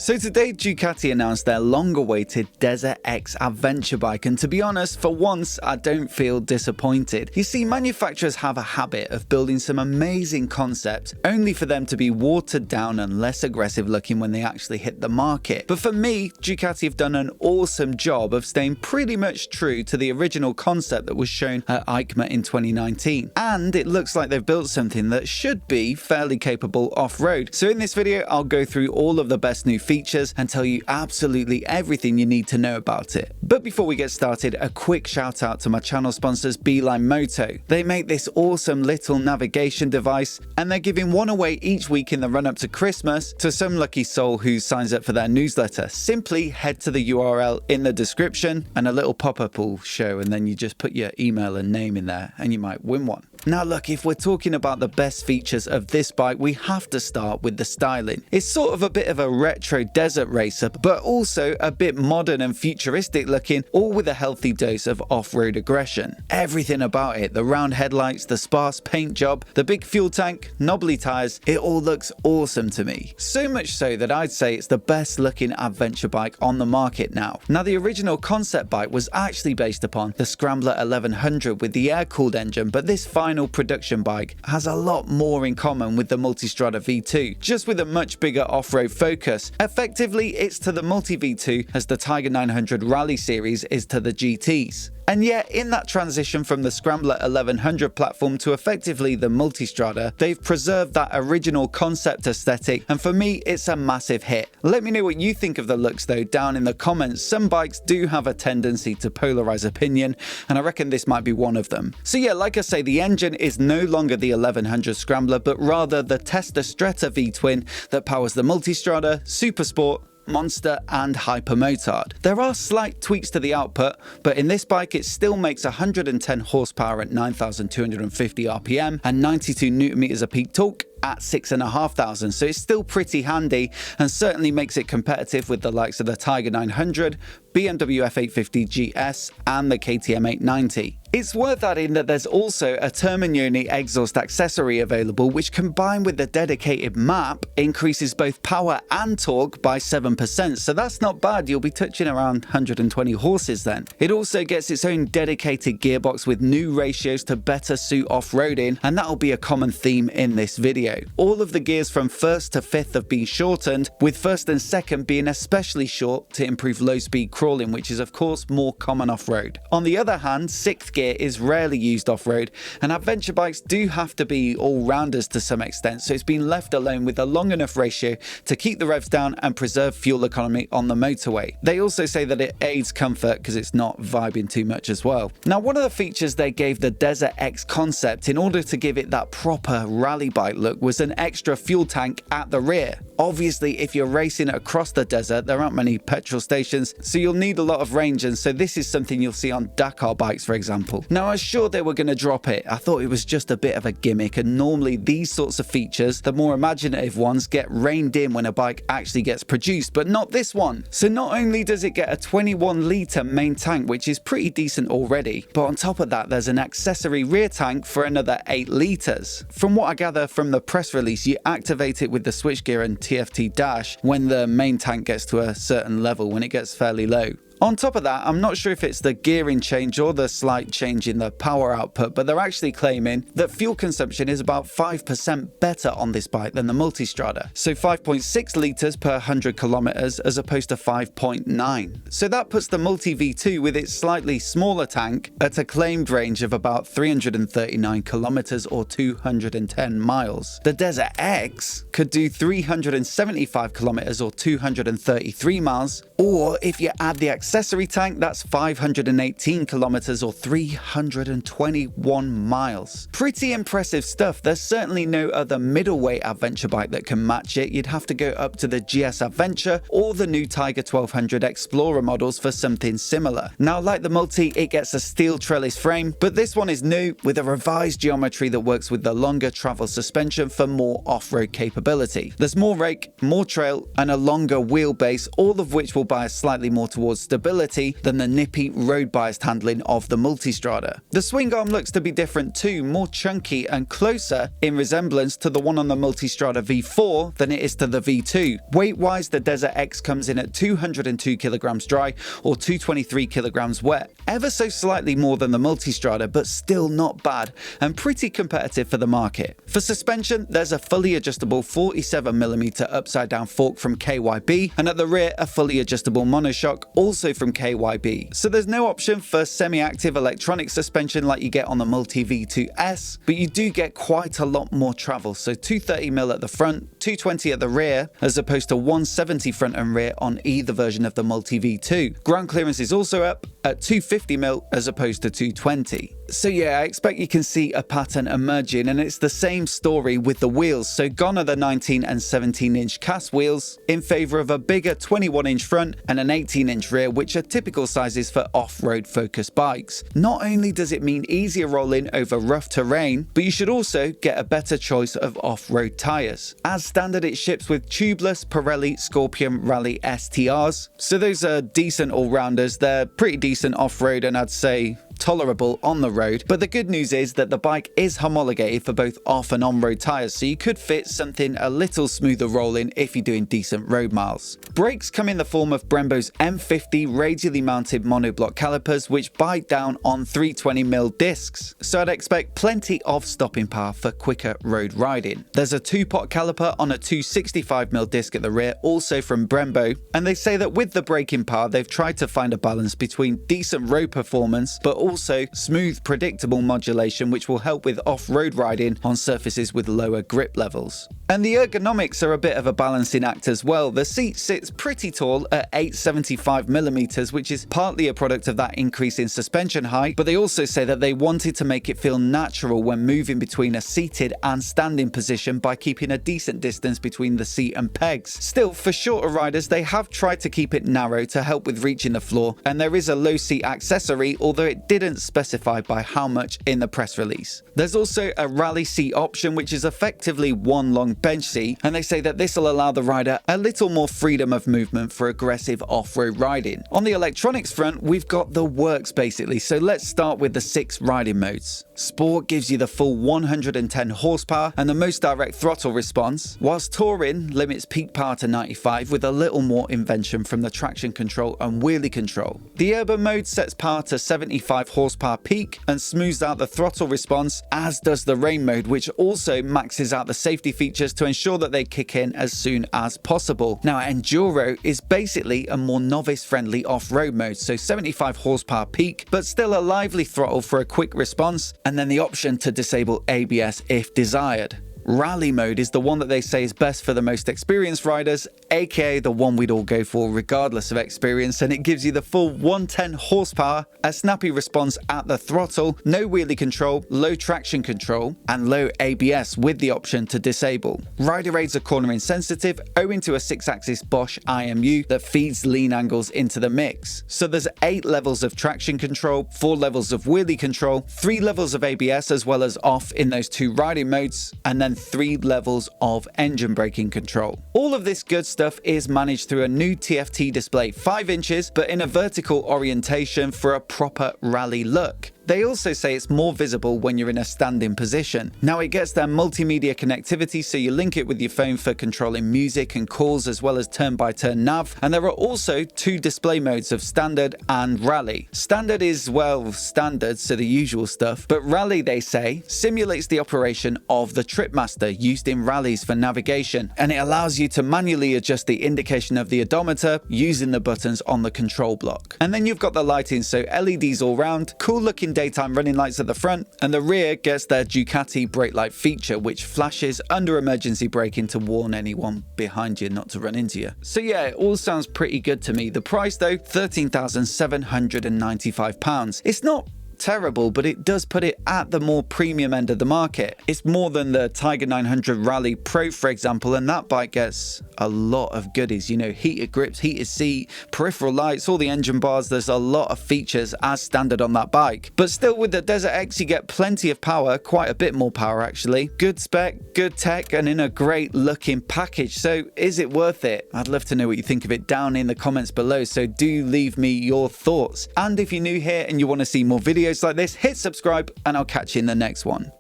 So today Ducati announced their long-awaited DesertX adventure bike, and to be honest, for once I don't feel disappointed. You see, manufacturers have a habit of building some amazing concepts only for them to be watered down and less aggressive looking when they actually hit the market. But for me, Ducati have done an awesome job of staying pretty much true to the original concept that was shown at EICMA in 2019. And it looks like they've built something that should be fairly capable off-road. So in this video, I'll go through all of the best new features and tell you absolutely everything you need to know about it. But before we get started, a quick shout out to my channel sponsors BeMoto. They make this awesome little navigation device, and they're giving one away each week in the run up to Christmas to some lucky soul who signs up for their newsletter. Simply head to the URL in the description and a little pop-up will show, and then you just put your email and name in there and you might win one. Now look, if we're talking about the best features of this bike, we have to start with the styling. It's sort of a bit of a retro desert racer, but also a bit modern and futuristic looking, all with a healthy dose of off-road aggression. Everything about it, the round headlights, the sparse paint job, the big fuel tank, knobbly tires, it all looks awesome to me. So much so that I'd say it's the best looking adventure bike on the market now. Now the original concept bike was actually based upon the Scrambler 1100 with the air-cooled engine, but this final production bike has a lot more in common with the Multistrada V2, just with a much bigger off-road focus. Effectively, it's to the Multi V2 as the Tiger 900 Rally Series is to the GTs. And yet, in that transition from the Scrambler 1100 platform to effectively the Multistrada, they've preserved that original concept aesthetic, and for me, it's a massive hit. Let me know what you think of the looks though down in the comments. Some bikes do have a tendency to polarize opinion, and I reckon this might be one of them. So yeah, like I say, the engine is no longer the 1100 Scrambler, but rather the Testa Stretta V-twin that powers the Multistrada, Supersport, Monster and Hypermotard. There are slight tweaks to the output, but in this bike it still makes 110 horsepower at 9,250 RPM and 92 Nm of peak torque at 6,500, so it's still pretty handy and certainly makes it competitive with the likes of the Tiger 900, BMW F850 GS and the KTM 890. It's worth adding that there's also a Terminioni exhaust accessory available, which combined with the dedicated map increases both power and torque by 7%, so that's not bad. You'll be touching around 120 horses then. It also gets its own dedicated gearbox with new ratios to better suit off-roading, and that'll be a common theme in this video. All of the gears from 1st to 5th have been shortened, with 1st and 2nd being especially short to improve low-speed crawling, which is of course more common off-road. On the other hand, 6th gear is rarely used off-road, and adventure bikes do have to be all-rounders to some extent, so it's been left alone with a long enough ratio to keep the revs down and preserve fuel economy on the motorway. They also say that it aids comfort because it's not vibing too much as well. Now, one of the features they gave the DesertX concept in order to give it that proper rally bike look was an extra fuel tank at the rear. Obviously, if you're racing across the desert, there aren't many petrol stations, so you'll need a lot of range, and so this is something you'll see on Dakar bikes, for example. Now, I was sure they were going to drop it. I thought it was just a bit of a gimmick, and normally these sorts of features, the more imaginative ones, get reined in when a bike actually gets produced, but not this one. So not only does it get a 21-litre main tank, which is pretty decent already, but on top of that, there's an accessory rear tank for another 8 litres. From what I gather from the press release, you activate it with the switchgear and TFT dash when the main tank gets to a certain level, when it gets fairly low. On top of that, I'm not sure if it's the gearing change or the slight change in the power output, but they're actually claiming that fuel consumption is about 5% better on this bike than the Multistrada. So 5.6 litres per 100 kilometers as opposed to 5.9. So that puts the Multi V2 with its slightly smaller tank at a claimed range of about 339 kilometers or 210 miles. The DesertX could do 375 kilometers or 233 miles, or if you add the accessory tank, that's 518 kilometers or 321 miles. Pretty impressive stuff. There's certainly no other middleweight adventure bike that can match it. You'd have to go up to the GS Adventure or the new Tiger 1200 Explorer models for something similar. Now, like the Multi, it gets a steel trellis frame, but this one is new with a revised geometry that works with the longer travel suspension for more off-road capability. There's more rake, more trail, and a longer wheelbase, all of which will bias slightly more towards stability stability than the nippy road-biased handling of the Multistrada. The swing arm looks to be different too, more chunky and closer in resemblance to the one on the Multistrada V4 than it is to the V2. Weight-wise, the DesertX comes in at 202 kilograms dry or 223 kilograms wet. Ever so slightly more than the Multistrada, but still not bad and pretty competitive for the market. For suspension, there's a fully adjustable 47mm upside down fork from KYB, and at the rear a fully adjustable monoshock also from KYB. So there's no option for semi-active electronic suspension like you get on the Multi V2S, but you do get quite a lot more travel, so 230mm at the front, 220 at the rear, as opposed to 170 front and rear on either version of the Multi V2. Ground clearance is also up at 250mm as opposed to 220. So yeah, I expect you can see a pattern emerging, and it's the same story with the wheels. So gone are the 19 and 17-inch cast wheels in favour of a bigger 21-inch front and an 18-inch rear, which are typical sizes for off-road focused bikes. Not only does it mean easier rolling over rough terrain, but you should also get a better choice of off-road tyres. As standard, it ships with tubeless Pirelli Scorpion Rally STRs, so those are decent all-rounders. They're pretty decent off-road and I'd say tolerable on the road, but the good news is that the bike is homologated for both off and on-road tyres, so you could fit something a little smoother rolling if you're doing decent road miles. Brakes come in the form of Brembo's M50 radially mounted monoblock calipers, which bite down on 320mm discs, so I'd expect plenty of stopping power for quicker road riding. There's a 2-pot caliper on a 265mm disc at the rear, also from Brembo, and they say that with the braking power they've tried to find a balance between decent road performance but also smooth, predictable modulation, which will help with off-road riding on surfaces with lower grip levels. And the ergonomics are a bit of a balancing act as well. The seat sits pretty tall at 875mm, which is partly a product of that increase in suspension height, but they also say that they wanted to make it feel natural when moving between a seated and standing position by keeping a decent distance between the seat and pegs. Still, for shorter riders, they have tried to keep it narrow to help with reaching the floor, and there is a low seat accessory, although it didn't specify by how much in the press release. There's also a rally seat option, which is effectively one long bench seat, and they say that this will allow the rider a little more freedom of movement for aggressive off-road riding. On the electronics front, we've got the works basically, so let's start with the 6 riding modes. Sport gives you the full 110 horsepower and the most direct throttle response, whilst Touring limits peak power to 95 with a little more invention from the traction control and wheelie control. The Urban mode sets power to 75 horsepower peak and smooths out the throttle response, as does the Rain mode, which also maxes out the safety features to ensure that they kick in as soon as possible. Now, Enduro is basically a more novice-friendly off-road mode, so 75 horsepower peak, but still a lively throttle for a quick response, and then the option to disable ABS if desired. Rally mode is the one that they say is best for the most experienced riders, aka the one we'd all go for regardless of experience, and it gives you the full 110 horsepower, a snappy response at the throttle, no wheelie control, low traction control, and low ABS with the option to disable. Rider aids are cornering sensitive owing to a 6-axis Bosch IMU that feeds lean angles into the mix. So there's 8 levels of traction control, 4 levels of wheelie control, 3 levels of ABS as well as off in those 2 riding modes, and then 3 levels of engine braking control. All of this good stuff is managed through a new TFT display, 5 inches, but in a vertical orientation for a proper rally look. They also say it's more visible when you're in a standing position. Now, it gets their multimedia connectivity, so you link it with your phone for controlling music and calls as well as turn-by-turn nav, and there are also 2 display modes of standard and rally. Standard is, well, standard, so the usual stuff, but rally, they say, simulates the operation of the Tripmaster used in rallies for navigation, and it allows you to manually adjust the indication of the odometer using the buttons on the control block. And then you've got the lighting, so LEDs all round, cool looking daytime running lights at the front, and the rear gets their Ducati brake light feature, which flashes under emergency braking to warn anyone behind you not to run into you. So yeah, it all sounds pretty good to me. The price though, £13,795. It's not terrible, but it does put it at the more premium end of the market. It's more than the Tiger 900 Rally Pro, for example, and that bike gets a lot of goodies. You know, heated grips, heated seat, peripheral lights, all the engine bars. There's a lot of features as standard on that bike. But still, with the DesertX, you get plenty of power, quite a bit more power actually. Good spec, good tech, and in a great looking package. So is it worth it? I'd love to know what you think of it down in the comments below, so do leave me your thoughts. And if you're new here and you want to see more videos like this, hit subscribe and I'll catch you in the next one.